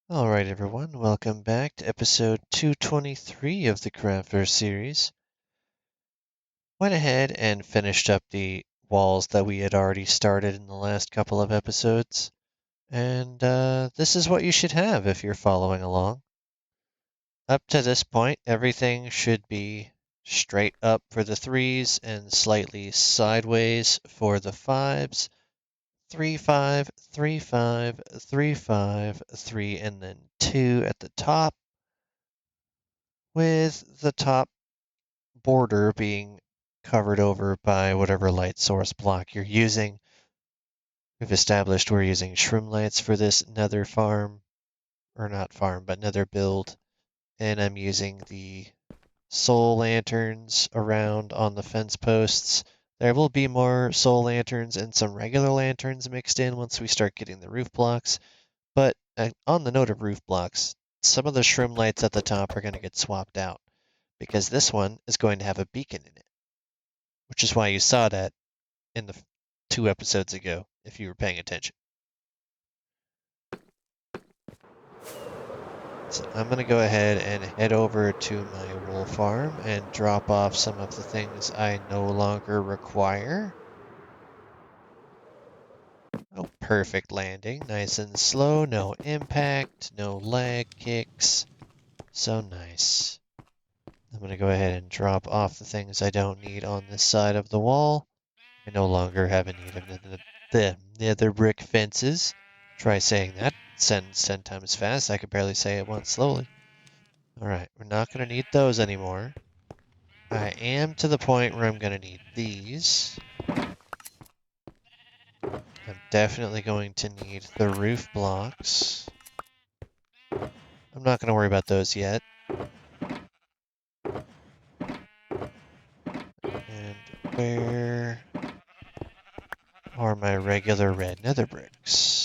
Alright everyone, welcome back to episode 223 of the Craftverse series. Went ahead and finished up the walls that we had already started in the last couple of episodes, and this is what you should have if you're following along. Up to this point, everything should be straight up for the 3s and slightly sideways for the 5s. 3, 5, 3, 5, 3, 5, 3, and then 2 at the top, with the top border being covered over by whatever light source block you're using. We've established we're using shroom lights for this nether farm, or not farm, but nether build, and I'm using the soul lanterns around on the fence posts. There will be more soul lanterns and some regular lanterns mixed in once we start getting the roof blocks, but on the note of roof blocks, some of the shroom lights at the top are going to get swapped out, because this one is going to have a beacon in it, which is why you saw that in the 2 episodes ago, if you were paying attention. So I'm going to go ahead and head over to my wool farm and drop off some of the things I no longer require. Oh, perfect landing. Nice and slow, no impact, no lag kicks. So nice. I'm going to go ahead and drop off the things I don't need on this side of the wall. I no longer have a need of the nether brick fences. Try saying that. 10 times fast. I could barely say it once slowly. Alright, we're not going to need those anymore. I am to the point where I'm going to need these. I'm definitely going to need the roof blocks. I'm not going to worry about those yet. And where are my regular red nether bricks?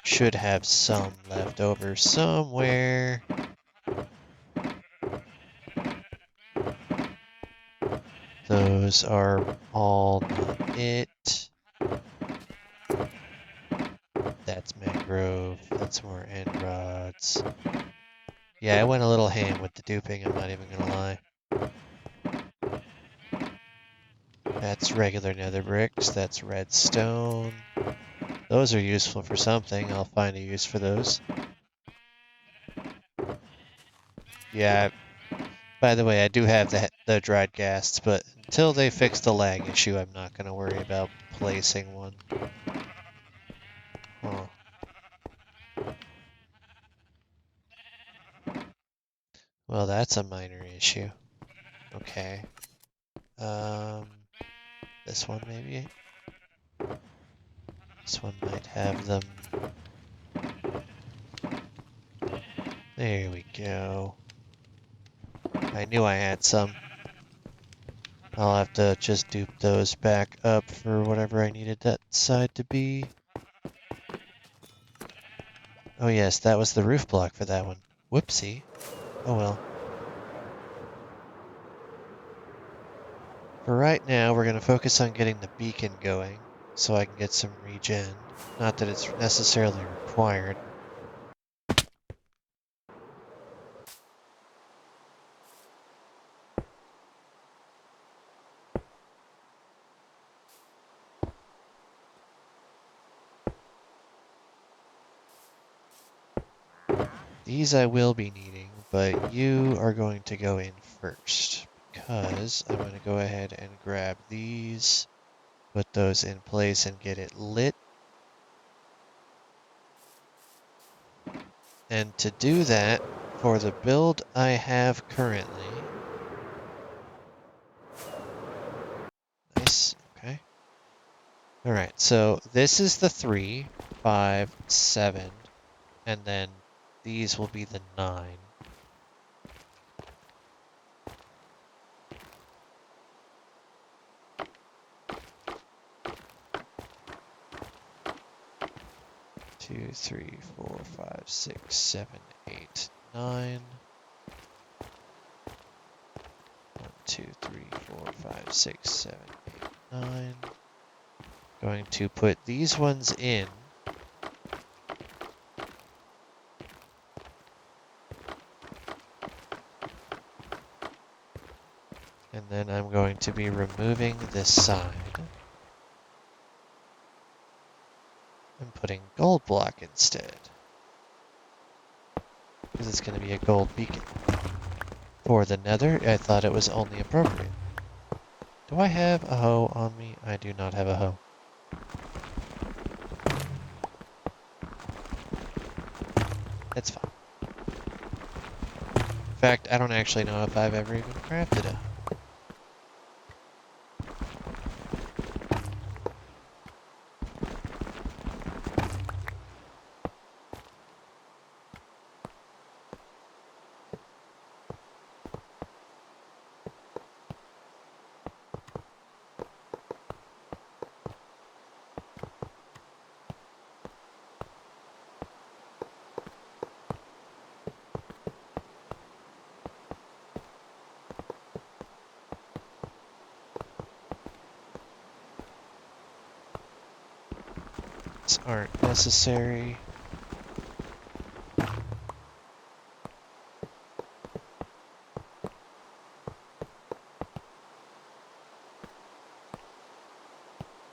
Should have some left over somewhere. Those are all not it. That's mangrove. That's more end rods. Yeah, I went a little ham with the duping, I'm not even gonna lie. That's regular nether bricks. That's redstone. Those are useful for something. I'll find a use for those. Yeah, by the way, I do have the dried ghasts, but until they fix the lag issue, I'm not going to worry about placing one. Huh. Well, that's a minor issue. Okay. This one maybe? This one might have them. There we go. I knew I had some. I'll have to just dupe those back up for whatever I needed that side to be. Oh yes, that was the roof block for that one. Whoopsie. Oh well. For right now, we're going to focus on getting the beacon going so I can get some regen. Not that it's necessarily required. These I will be needing, but you are going to go in first because I'm going to go ahead and grab these, put those in place and get it lit. And to do that, for the build I have currently, nice, okay. All right, so this is the 3, 5, 7, and then these will be the 9. Two, 3, 4, 5, 6, 7, 8, 9. 1, 2, 3, 4, 5, 6, 7, 8, 9. Going to put these ones in then I'm going to be removing this side and putting gold block instead, because it's going to be a gold beacon. For the nether, I thought it was only appropriate. Do I have a hoe on me? I do not have a hoe. It's fine. In fact, I don't actually know if I've ever even crafted a hoe. These aren't necessary.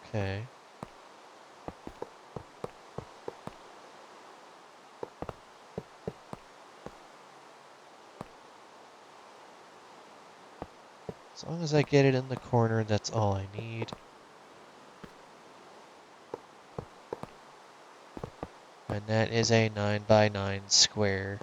Okay. As long as I get it in the corner, that's all I need. And that is a 9x9 square.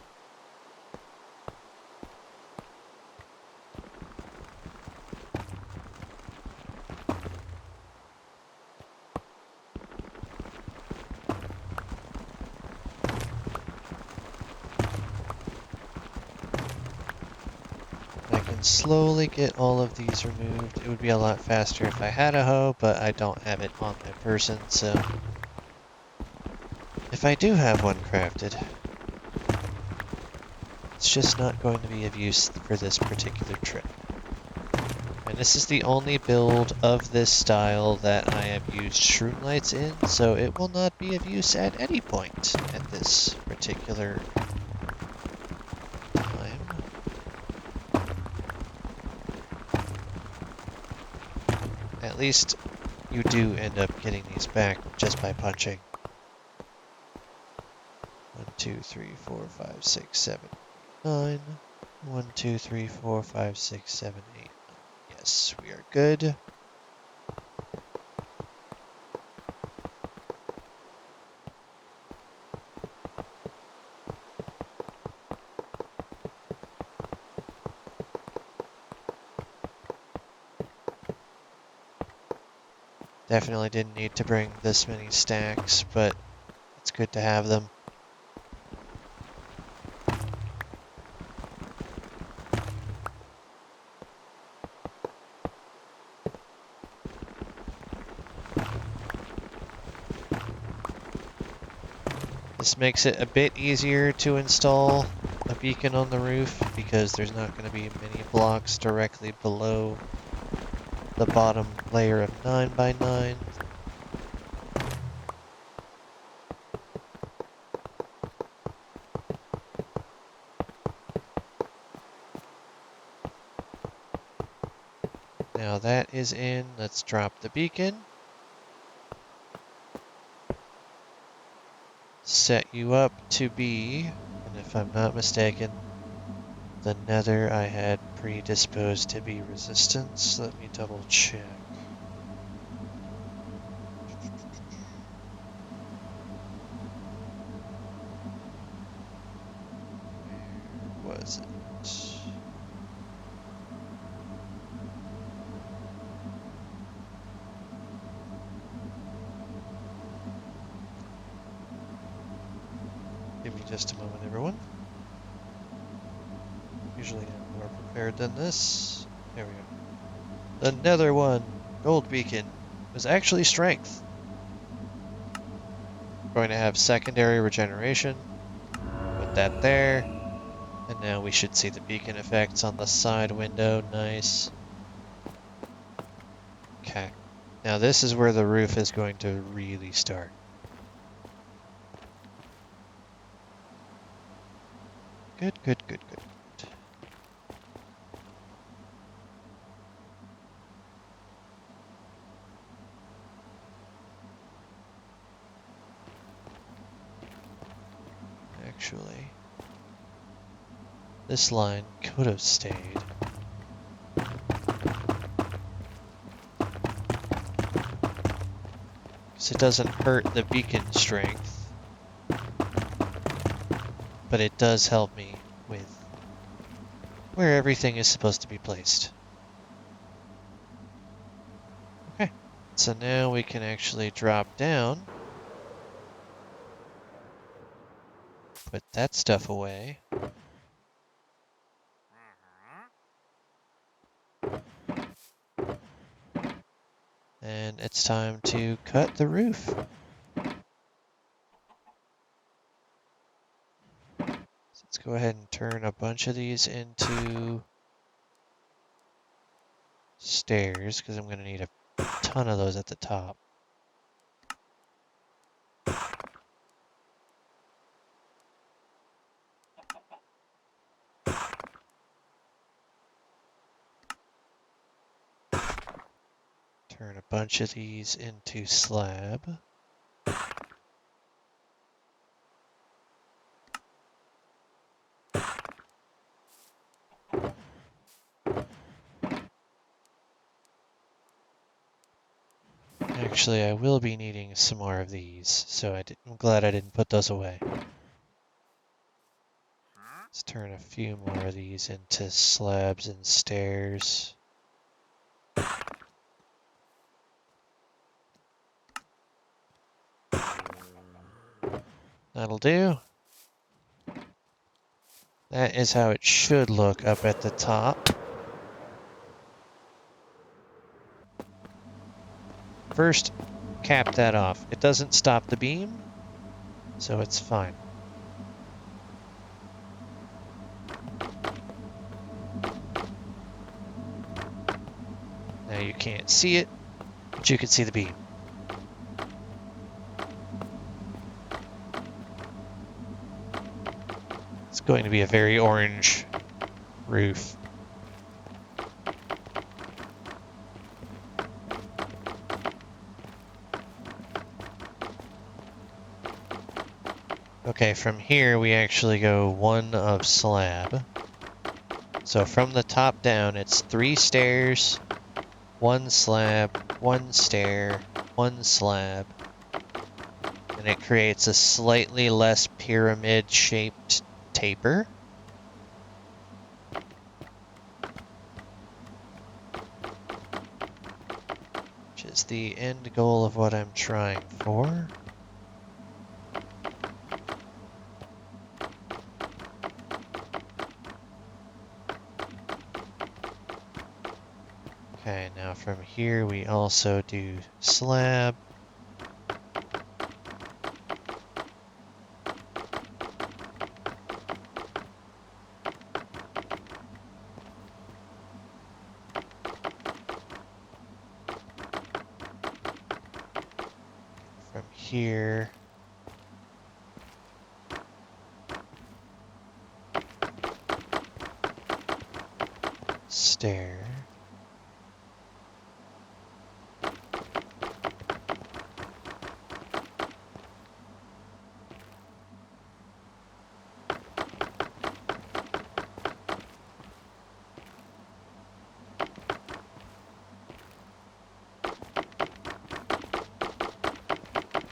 I can slowly get all of these removed. It would be a lot faster if I had a hoe, but I don't have it on my person, so if I do have one crafted, it's just not going to be of use for this particular trip. And this is the only build of this style that I have used shroom lights in, so it will not be of use at any point at this particular time. At least you do end up getting these back just by punching. 1, 2, 3, 4, 5, 6, 7, 9. 1, 2, 3, 4, 5, 6, 7, 8, 9. Yes, we are good. Definitely didn't need to bring this many stacks, but it's good to have them. This makes it a bit easier to install a beacon on the roof because there's not going to be many blocks directly below the bottom layer of 9x9. Now that is in, let's drop the beacon. Set you up to be, and if I'm not mistaken, the nether I had predisposed to be resistance. Let me double check. Where was it? Give me just a moment, everyone. Usually I'm more prepared than this. There we go. The nether one, gold beacon, was actually strength. Going to have secondary regeneration. Put that there. And now we should see the beacon effects on the side window. Nice. Okay. Now this is where the roof is going to really start. Good, good, good, good, good. actually. This line could have stayed. Because it doesn't hurt the beacon strength, but it does help me with where everything is supposed to be placed. Okay, so now we can actually drop down, put that stuff away. And it's time to cut the roof. So let's go ahead and turn a bunch of these into stairs, because I'm going to need a ton of those at the top. Turn a bunch of these into slab. Actually, I will be needing some more of these, so I'm glad I didn't put those away. Let's turn a few more of these into slabs and stairs. That'll do. That is how it should look up at the top. First, cap that off. It doesn't stop the beam, so it's fine. Now you can't see it, but you can see the beam. It's going to be a very orange roof. Okay, from here we actually go one of slab. So from the top down, it's 3 stairs, 1 slab, 1 stair, 1 slab. And it creates a slightly less pyramid-shaped taper. Which is the end goal of what I'm trying for. Okay, now from here we also do slab. From here, stair.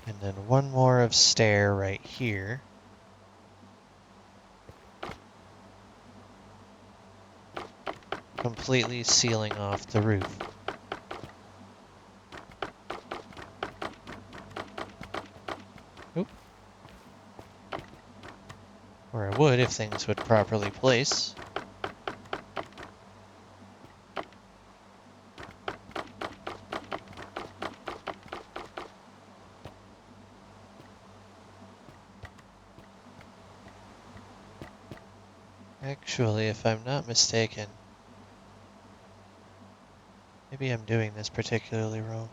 And then one more of stair right here. Completely sealing off the roof. Oop. Or I would if things would properly place. Actually, if I'm not mistaken, maybe I'm doing this particularly wrong.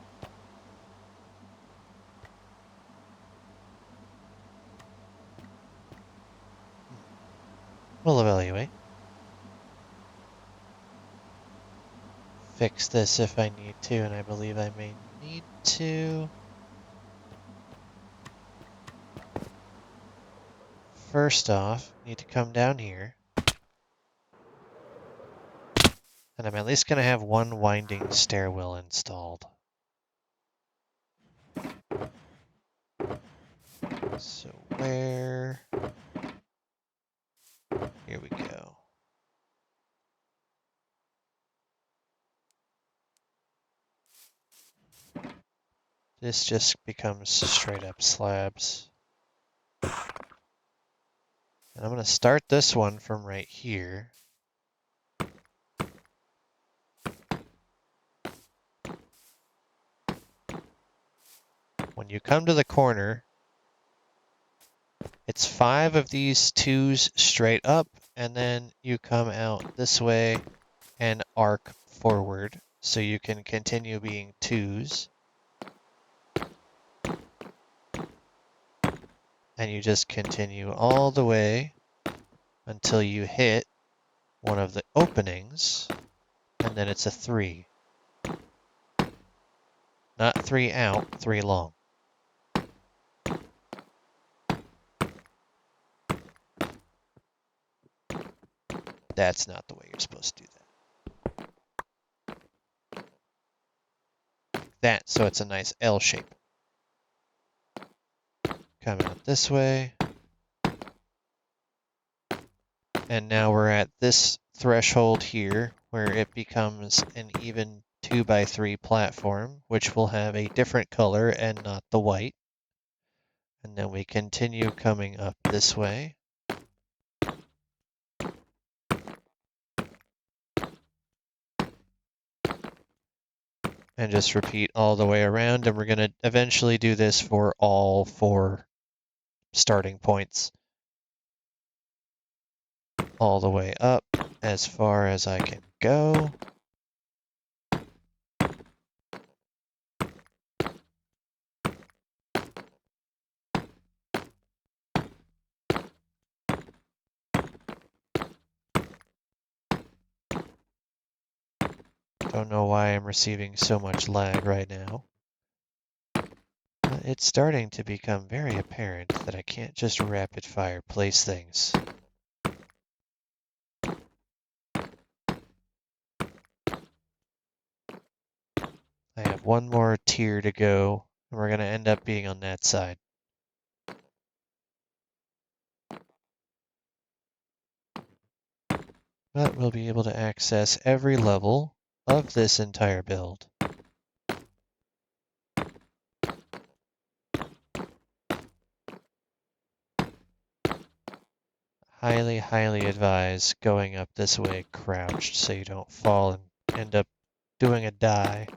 We'll evaluate. Fix this if I need to, and I believe I may need to. first off, need to come down here. And I'm at least going to have one winding stairwell installed. So where? Here we go. This just becomes straight up slabs. And I'm going to start this one from right here. When you come to the corner, it's 5 of these 2s straight up, and then you come out this way and arc forward, so you can continue being 2s. And you just continue all the way until you hit one of the openings, and then it's a 3. Not 3 out, 3 long. That's not the way you're supposed to do that. That, so it's a nice L shape. Come out this way. And now we're at this threshold here, where it becomes an even 2x3 platform, which will have a different color and not the white. And then we continue coming up this way. And just repeat all the way around, and we're going to eventually do this for all 4 starting points. All the way up as far as I can go. Don't know why I'm receiving so much lag right now. But it's starting to become very apparent that I can't just rapid fire place things. I have one more tier to go, and we're going to end up being on that side. But we'll be able to access every level of this entire build. Highly, highly advise going up this way crouched so you don't fall and end up doing a die.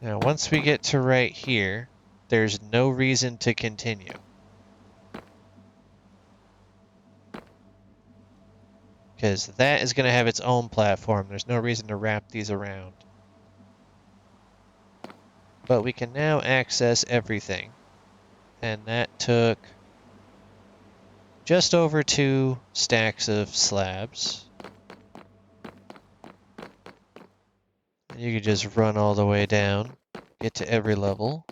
Now, once we get to right here, there's no reason to continue. Because that is going to have its own platform. There's no reason to wrap these around. But we can now access everything. And that took just over 2 stacks of slabs. And you can just run all the way down, get to every level.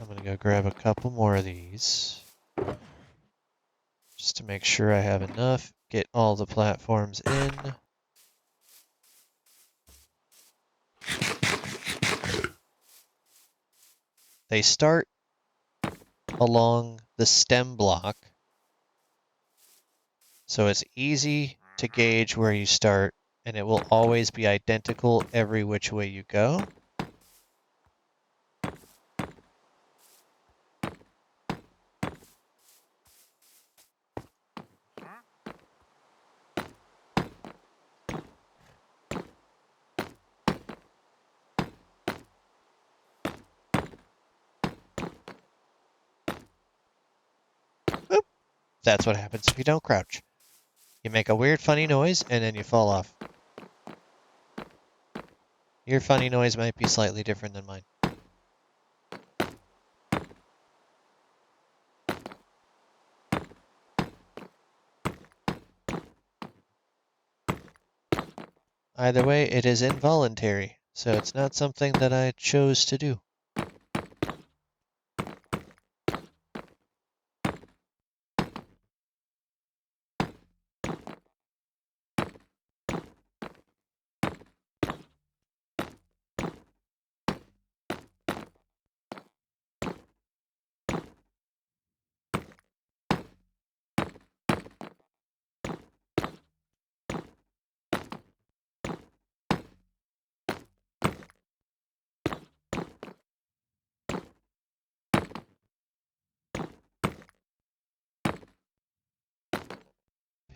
I'm going to go grab a couple more of these. Just to make sure I have enough. Get all the platforms in. They start along the stem block, so it's easy to gauge where you start, and it will always be identical every which way you go. Oop. That's what happens if you don't crouch. You make a weird funny noise and then you fall off. Your funny noise might be slightly different than mine. Either way, it is involuntary, so it's not something that I chose to do.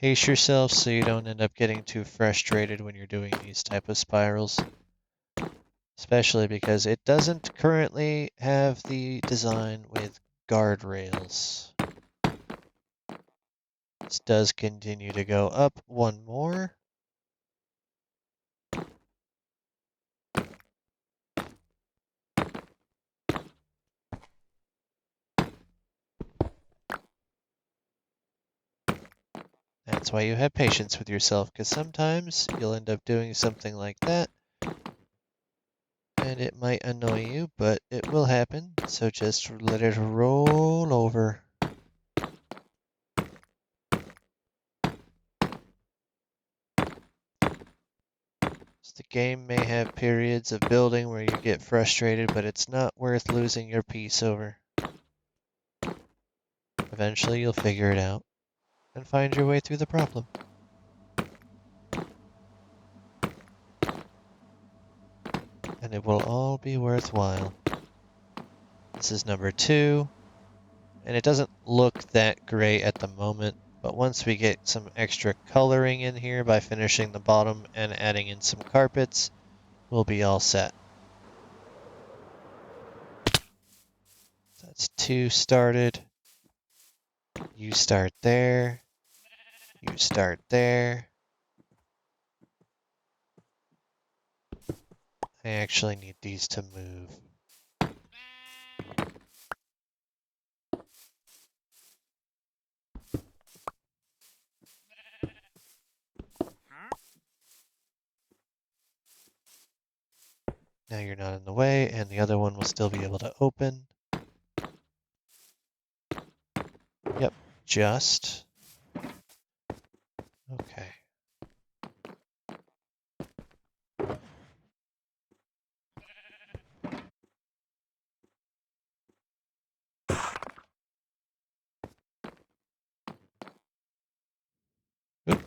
Pace yourself so you don't end up getting too frustrated when you're doing these type of spirals. Especially because it doesn't currently have the design with guardrails. This does continue to go up one more. That's why you have patience with yourself, because sometimes you'll end up doing something like that, and it might annoy you, but it will happen, so just let it roll over. So the game may have periods of building where you get frustrated, but it's not worth losing your peace over. Eventually you'll figure it out and find your way through the problem. And it will all be worthwhile. This is number 2, and it doesn't look that great at the moment, but once we get some extra coloring in here by finishing the bottom and adding in some carpets, we'll be all set. That's 2 started. You start there. You start there. I actually need these to move. Now you're not in the way, and the other one will still be able to open. Yep, just. Okay. Oop.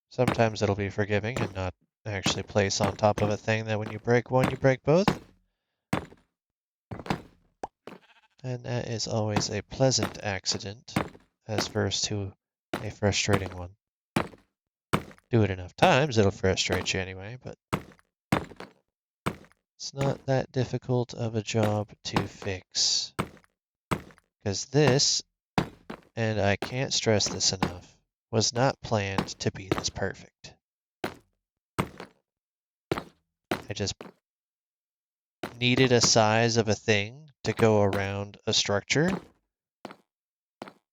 Sometimes it'll be forgiving and not actually place on top of a thing that when you break one, you break both. And that is always a pleasant accident, as opposed to a frustrating one. Do it enough times, it'll frustrate you anyway, but it's not that difficult of a job to fix. Because this, and I can't stress this enough, was not planned to be this perfect. I just needed a size of a thing to go around a structure,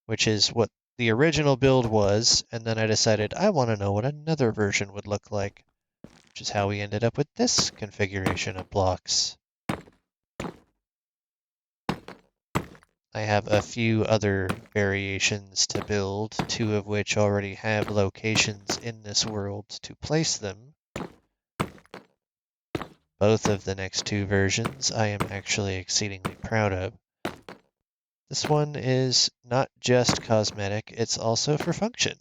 which is what the original build was, and then I decided I want to know what another version would look like, which is how we ended up with this configuration of blocks. I have a few other variations to build, 2 of which already have locations in this world to place them. Both of the next 2 versions I am actually exceedingly proud of. This one is not just cosmetic, it's also for function.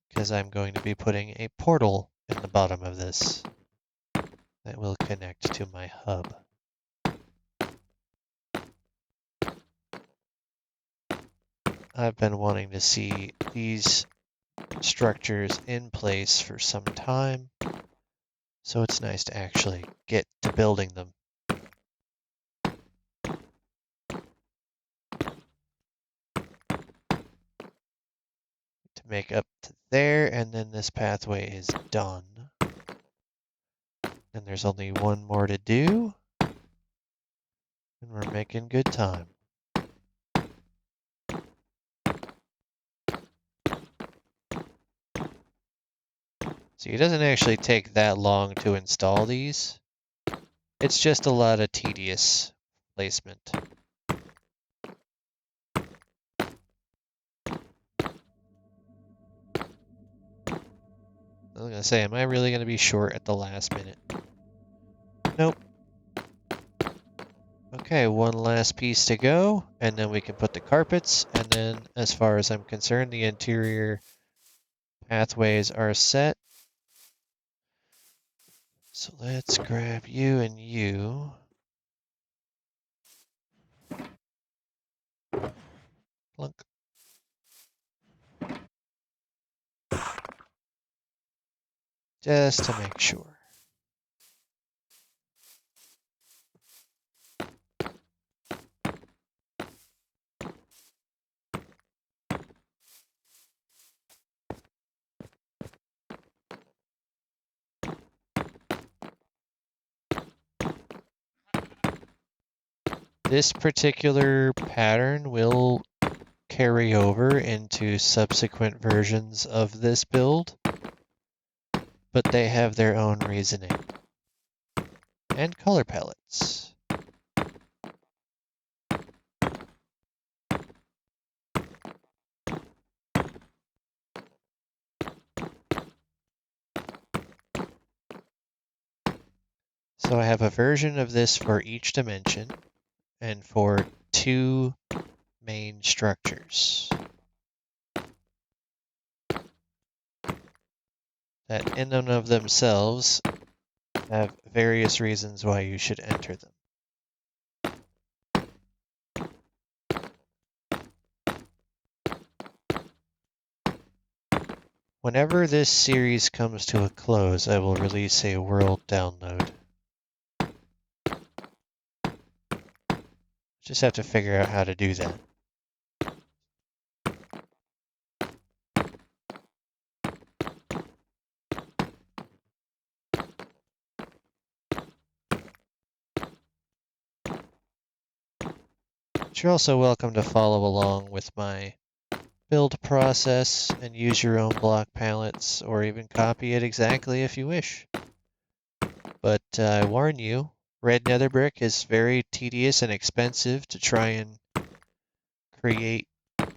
Because I'm going to be putting a portal in the bottom of this that will connect to my hub. I've been wanting to see these structures in place for some time, So it's nice to actually get to building them. To make up to there, and then this pathway is done. And there's only one more to do, and we're making good time. See, it doesn't actually take that long to install these. It's just a lot of tedious placement. I was gonna say, am I really gonna be short at the last minute? Nope. Okay, one last piece to go, and then we can put the carpets, and then as far as I'm concerned, the interior pathways are set. So let's grab you and you. Plunk. Just to make sure. This particular pattern will carry over into subsequent versions of this build, but they have their own reasoning and color palettes. So I have a version of this for each dimension and for 2 main structures that in and of themselves have various reasons why you should enter them. Whenever this series comes to a close, I will release a world download. Just have to figure out how to do that. But you're also welcome to follow along with my build process and use your own block palettes, or even copy it exactly if you wish. But I warn you, red nether brick is very tedious and expensive to try and create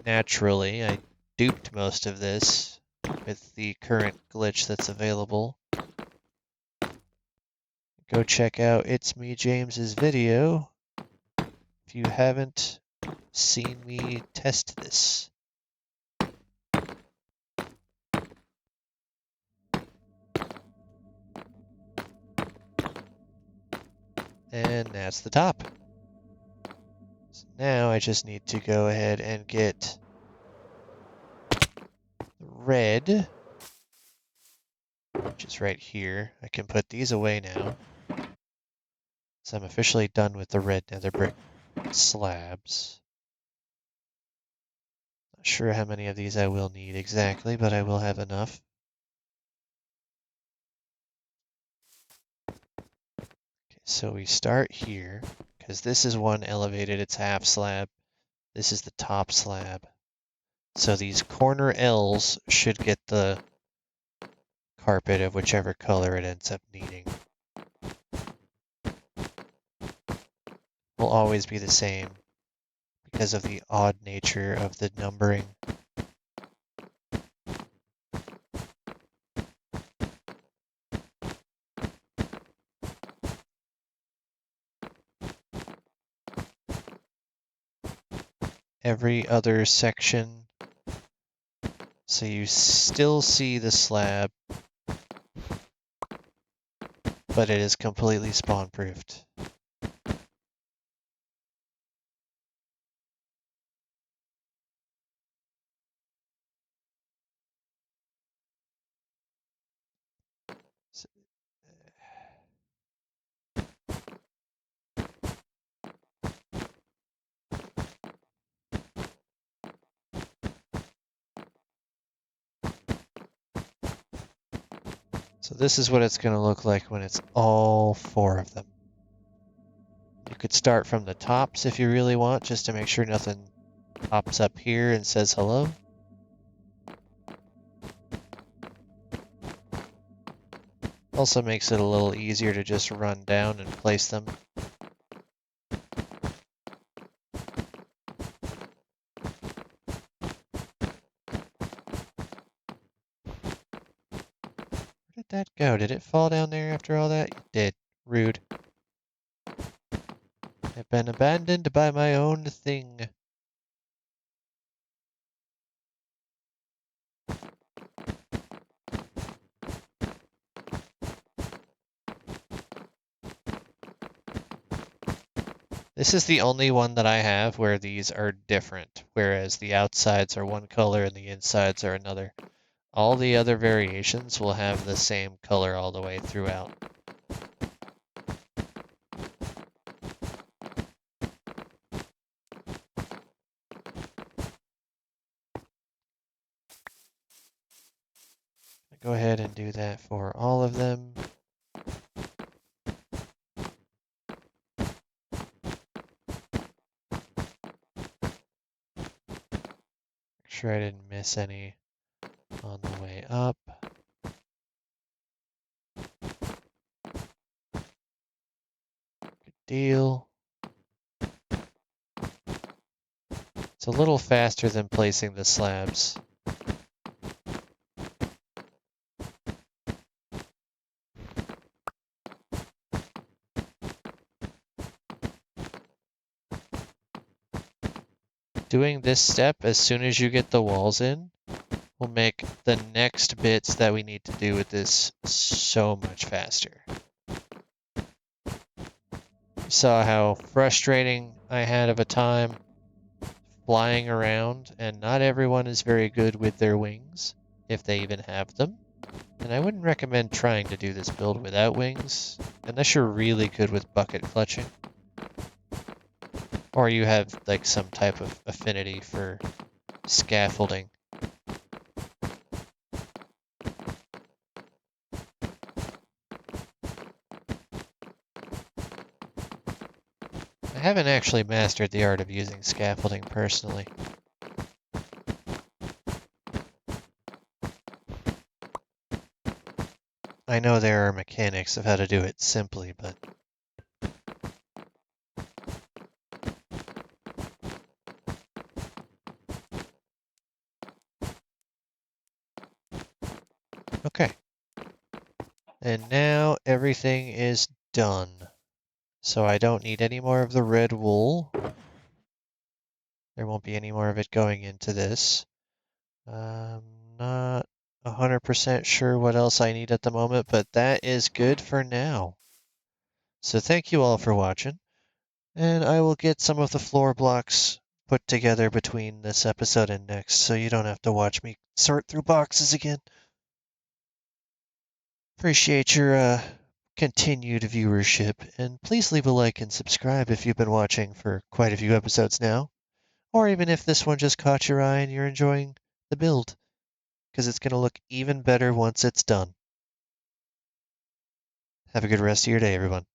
naturally. I duped most of this with the current glitch that's available. Go check out It's Me James's video if you haven't seen me test this. And that's the top. So now I just need to go ahead and get red, which is right here. I can put these away now. So I'm officially done with the red nether brick slabs. Not sure how many of these I will need exactly, but I will have enough. Okay, so we start here, because this is one elevated, it's half slab. This is the top slab. So these corner L's should get the carpet of whichever color it ends up needing. Will always be the same because of the odd nature of the numbering. Every other section, so you still see the slab, but it is completely spawn-proofed. So this is what it's going to look like when it's all 4 of them. You could start from the tops if you really want, just to make sure nothing pops up here and says hello. Also makes it a little easier to just run down and place them. Where did that go? Did it fall down there after all that? It did. Rude. I've been abandoned by my own thing. This is the only one that I have where these are different, whereas the outsides are one color and the insides are another. All the other variations will have the same color all the way throughout. Go ahead and do that for all of them. Make sure I didn't miss any on the way up. Good deal. It's a little faster than placing the slabs. Doing this step as soon as you get the walls in will make the next bits that we need to do with this so much faster. You saw how frustrating I had of a time flying around, and not everyone is very good with their wings, if they even have them. And I wouldn't recommend trying to do this build without wings, unless you're really good with bucket clutching. Or you have like some type of affinity for scaffolding. I haven't actually mastered the art of using scaffolding personally. I know there are mechanics of how to do it simply, but okay. And now everything is done. So I don't need any more of the red wool. There won't be any more of it going into this. I'm not 100% sure what else I need at the moment, but that is good for now. So thank you all for watching, and I will get some of the floor blocks put together between this episode and next, so you don't have to watch me sort through boxes again. Appreciate your continued viewership, and please leave a like and subscribe if you've been watching for quite a few episodes now, or even if this one just caught your eye and you're enjoying the build, because it's going to look even better once it's done. Have a good rest of your day, everyone.